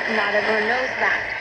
Not everyone knows that.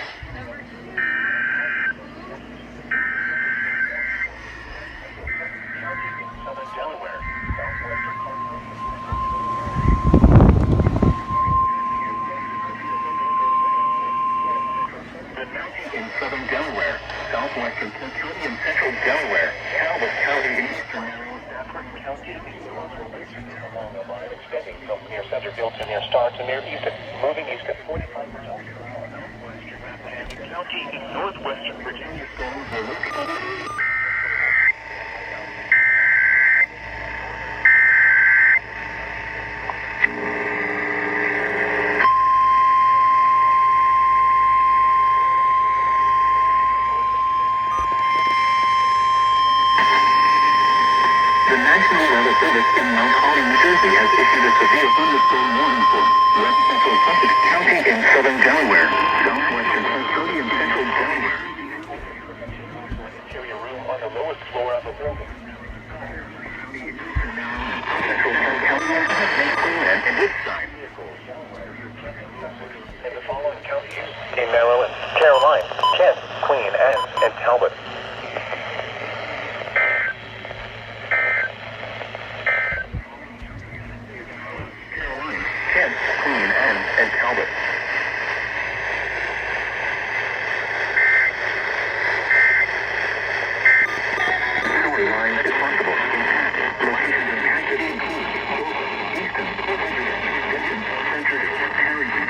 In southern Delaware, southwestern Cincinnati and central Delaware, Talbot County, and eastern Stafford County, along a line extending from near Centerville to near Star to near Easton, moving east at 45 miles per hour. Southwestern Rappahannock County in northwestern Virginia storms are located. The National Weather Service in Mount Holly, New Jersey has issued a severe thunderstorm warning for west central Sussex County in southern Delaware, southwestern Cincinnati and central Delaware. Interior room on the lowest floor of the building. Central California has made clean and Woodside. In the following counties in Maryland, Caroline, Kent, Queen Anne, and Talbot. Kent, Queen Anne, and Talbot. Sewer lines if possible. Locations in Cassidy, Easton, Denton, Century, Harrington,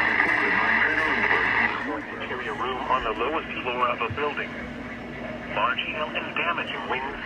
Interior room on the lowest floor of a building. Large hail and damage in winds